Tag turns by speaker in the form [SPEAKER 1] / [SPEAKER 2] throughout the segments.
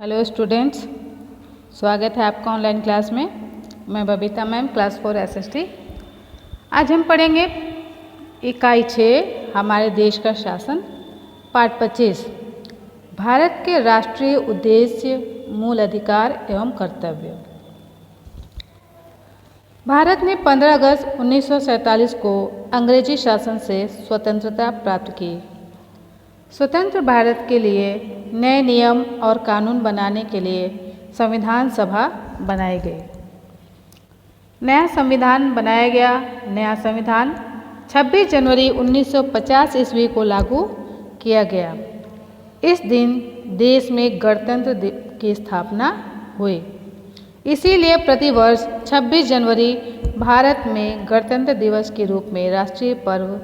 [SPEAKER 1] Hello students, स्वागत है आपका ऑनलाइन क्लास में। मैं बबीता मैम, क्लास 4 SST। आज हम पढ़ेंगे इकाई 6 हमारे देश का शासन, पाठ 25 भारत के राष्ट्रीय उद्देश्य, मूल अधिकार एवं कर्तव्य। भारत ने 15 अगस्त 1947 को अंग्रेजी शासन से स्वतंत्रता प्राप्त की। स्वतंत्र भारत के लिए नए नियम और कानून बनाने के लिए संविधान सभा बनाई गई। नया संविधान बनाया गया। नया संविधान 26 जनवरी 1950 ईस्वी को लागू किया गया। इस दिन देश में गणतंत्र की स्थापना हुई। इसीलिए प्रतिवर्ष 26 जनवरी भारत में गणतंत्र दिवस के रूप में राष्ट्रीय पर्व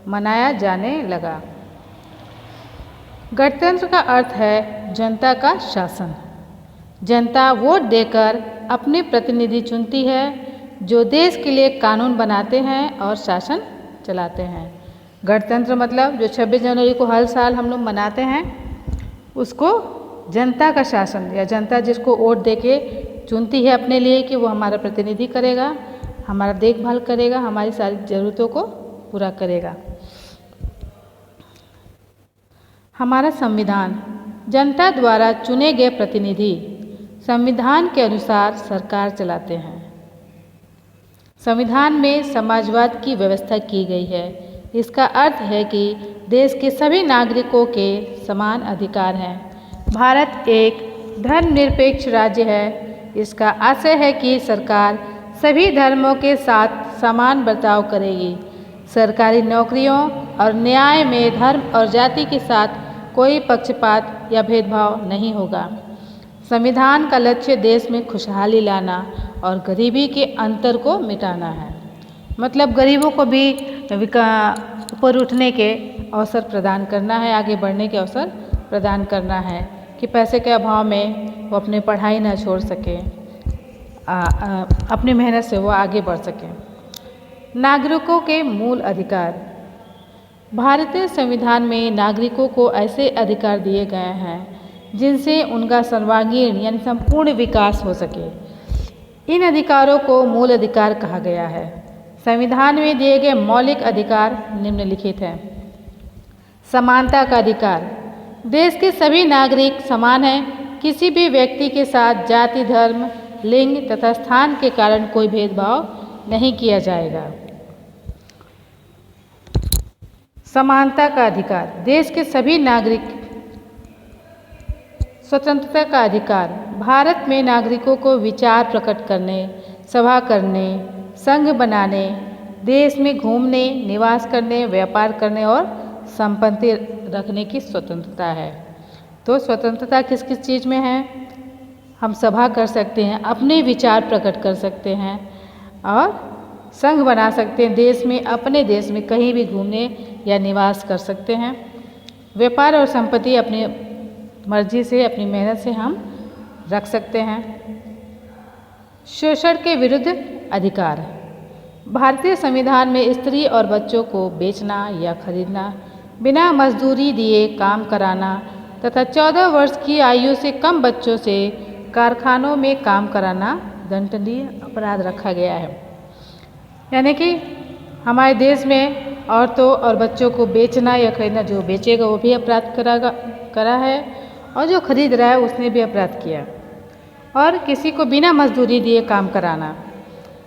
[SPEAKER 1] मनाया जाने लगा। गणतंत्र का अर्थ है जनता का शासन। जनता वोट देकर अपने प्रतिनिधि चुनती है, जो देश के लिए कानून बनाते हैं और शासन चलाते हैं। गणतंत्र मतलब जो 26 जनवरी को हर साल हम लोग मनाते हैं, उसको जनता का शासन या जनता जिसको वोट देके चुनती है अपने लिए कि वो हमारा प्रतिनिधि करेगा, हमारा देखभाल करेगा, हमारी सारी ज़रूरतों को पूरा करेगा। हमारा संविधान जनता द्वारा चुने गए प्रतिनिधि संविधान के अनुसार सरकार चलाते हैं। संविधान में समाजवाद की व्यवस्था की गई है। इसका अर्थ है कि देश के सभी नागरिकों के समान अधिकार हैं। भारत एक धर्मनिरपेक्ष राज्य है। इसका आशय है कि सरकार सभी धर्मों के साथ समान बर्ताव करेगी। सरकारी नौकरियों और न्याय में धर्म और जाति के साथ कोई पक्षपात या भेदभाव नहीं होगा। संविधान का लक्ष्य देश में खुशहाली लाना और गरीबी के अंतर को मिटाना है। मतलब गरीबों को भी ऊपर उठने के अवसर प्रदान करना है, आगे बढ़ने के अवसर प्रदान करना है कि पैसे के अभाव में वो अपनी पढ़ाई ना छोड़ सके, अपनी मेहनत से वो आगे बढ़ सके। नागरिकों के मूल अधिकार। भारतीय संविधान में नागरिकों को ऐसे अधिकार दिए गए हैं जिनसे उनका सर्वांगीण यानी संपूर्ण विकास हो सके। इन अधिकारों को मूल अधिकार कहा गया है। संविधान में दिए गए मौलिक अधिकार निम्नलिखित हैं। समानता का अधिकार। देश के सभी नागरिक समान हैं। किसी भी व्यक्ति के साथ जाति, धर्म, लिंग तथा स्थान के कारण कोई भेदभाव नहीं किया जाएगा। समानता का अधिकार। देश के सभी नागरिक। स्वतंत्रता का अधिकार। भारत में नागरिकों को विचार प्रकट करने, सभा करने, संघ बनाने, देश में घूमने, निवास करने, व्यापार करने और संपत्ति रखने की स्वतंत्रता है। तो स्वतंत्रता किस किस चीज़ में है? हम सभा कर सकते हैं, अपने विचार प्रकट कर सकते हैं और संघ बना सकते हैं। देश में, अपने देश में कहीं भी घूमने या निवास कर सकते हैं। व्यापार और संपत्ति अपनी मर्जी से, अपनी मेहनत से हम रख सकते हैं। शोषण के विरुद्ध अधिकार। भारतीय संविधान में स्त्री और बच्चों को बेचना या खरीदना, बिना मजदूरी दिए काम कराना तथा 14 वर्ष की आयु से कम बच्चों से कारखानों में काम कराना दंडनीय अपराध रखा गया है। यानी कि हमारे देश में औरतों और बच्चों को बेचना या खरीदना, जो बेचेगा वो भी अपराध करा है और जो खरीद रहा है उसने भी अपराध किया। और किसी को बिना मजदूरी दिए काम कराना,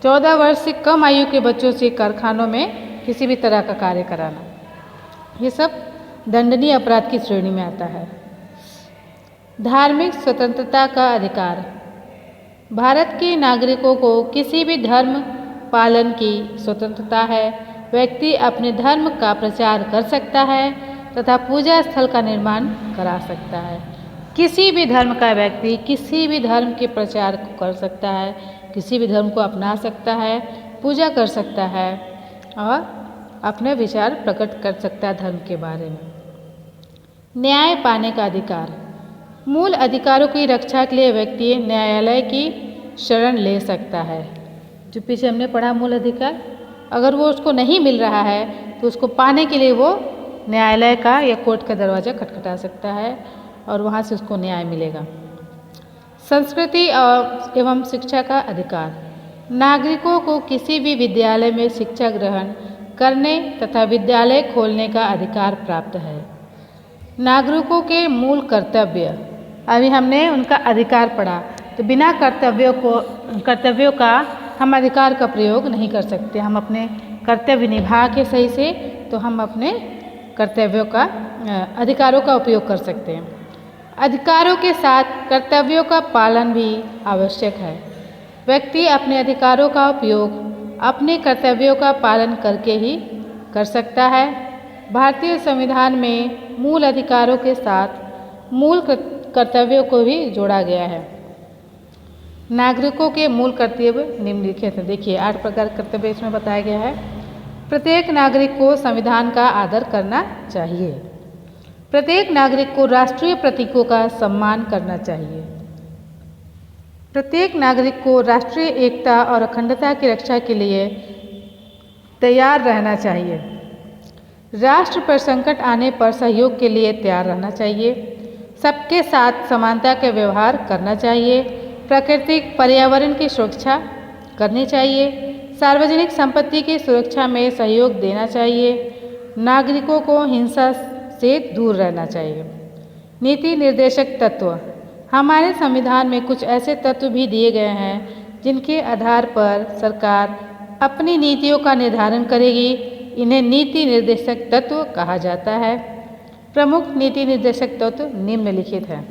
[SPEAKER 1] 14 वर्ष से कम आयु के बच्चों से कारखानों में किसी भी तरह का कार्य कराना, ये सब दंडनीय अपराध की श्रेणी में आता है। धार्मिक स्वतंत्रता का अधिकार। भारत के नागरिकों को किसी भी धर्म पालन की स्वतंत्रता है। व्यक्ति अपने धर्म का प्रचार कर सकता है तथा पूजा स्थल का निर्माण करा सकता है। किसी भी धर्म का व्यक्ति किसी भी धर्म के प्रचार कर सकता है, किसी भी धर्म को अपना सकता है, पूजा कर सकता है और अपने विचार प्रकट कर सकता है धर्म के बारे में। न्याय पाने का अधिकार। मूल अधिकारों की रक्षा के लिए व्यक्ति न्यायालय की शरण ले सकता है। जो पीछे हमने पढ़ा मूल अधिकार, अगर वो उसको नहीं मिल रहा है तो उसको पाने के लिए वो न्यायालय का या कोर्ट का दरवाज़ा खटखटा सकता है और वहाँ से उसको न्याय मिलेगा। संस्कृति और एवं शिक्षा का अधिकार। नागरिकों को किसी भी विद्यालय में शिक्षा ग्रहण करने तथा विद्यालय खोलने का अधिकार प्राप्त है। नागरिकों के मूल कर्तव्य, अभी हमने उनका अधिकार पढ़ा, तो बिना कर्तव्यों का हम अधिकार का प्रयोग नहीं कर सकते। हम अपने कर्तव्य निभा के सही से तो हम अपने कर्तव्यों का अधिकारों का उपयोग कर सकते हैं। अधिकारों के साथ कर्तव्यों का पालन भी आवश्यक है। व्यक्ति अपने अधिकारों का उपयोग अपने कर्तव्यों का पालन करके ही कर सकता है। भारतीय संविधान में मूल अधिकारों के साथ मूल कर्तव्यों को भी जोड़ा गया है। नागरिकों के मूल कर्तव्य निम्नलिखित हैं। देखिए 8 प्रकार कर्तव्य इसमें बताया गया है। प्रत्येक नागरिक को संविधान का आदर करना चाहिए। प्रत्येक नागरिक को राष्ट्रीय प्रतीकों का सम्मान करना चाहिए। प्रत्येक नागरिक को राष्ट्रीय एकता और अखंडता की रक्षा के लिए तैयार रहना चाहिए। राष्ट्र पर संकट आने पर सहयोग के लिए तैयार रहना चाहिए। सबके साथ समानता का व्यवहार करना चाहिए। प्राकृतिक पर्यावरण की सुरक्षा करनी चाहिए। सार्वजनिक संपत्ति की सुरक्षा में सहयोग देना चाहिए। नागरिकों को हिंसा से दूर रहना चाहिए। नीति निर्देशक तत्व। हमारे संविधान में कुछ ऐसे तत्व भी दिए गए हैं जिनके आधार पर सरकार अपनी नीतियों का निर्धारण करेगी। इन्हें नीति निर्देशक तत्व कहा जाता है। प्रमुख नीति निर्देशक तत्व निम्नलिखित हैं।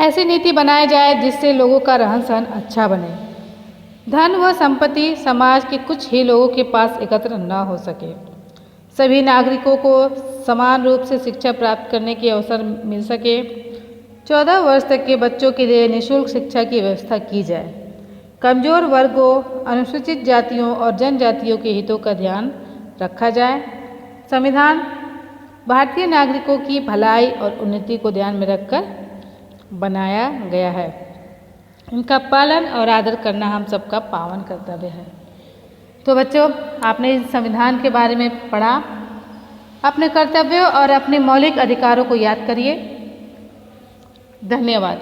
[SPEAKER 1] ऐसी नीति बनाई जाए जिससे लोगों का रहन सहन अच्छा बने। धन व संपत्ति समाज के कुछ ही लोगों के पास एकत्र न हो सके। सभी नागरिकों को समान रूप से शिक्षा प्राप्त करने के अवसर मिल सके। 14 वर्ष तक के बच्चों के लिए निःशुल्क शिक्षा की व्यवस्था की जाए। कमजोर वर्गों, अनुसूचित जातियों और जनजातियों के हितों का ध्यान रखा जाए। संविधान भारतीय नागरिकों की भलाई और उन्नति को ध्यान में रखकर बनाया गया है। इनका पालन और आदर करना हम सबका पावन कर्तव्य है। तो बच्चों, आपने इस संविधान के बारे में पढ़ा। अपने कर्तव्यों और अपने मौलिक अधिकारों को याद करिए। धन्यवाद।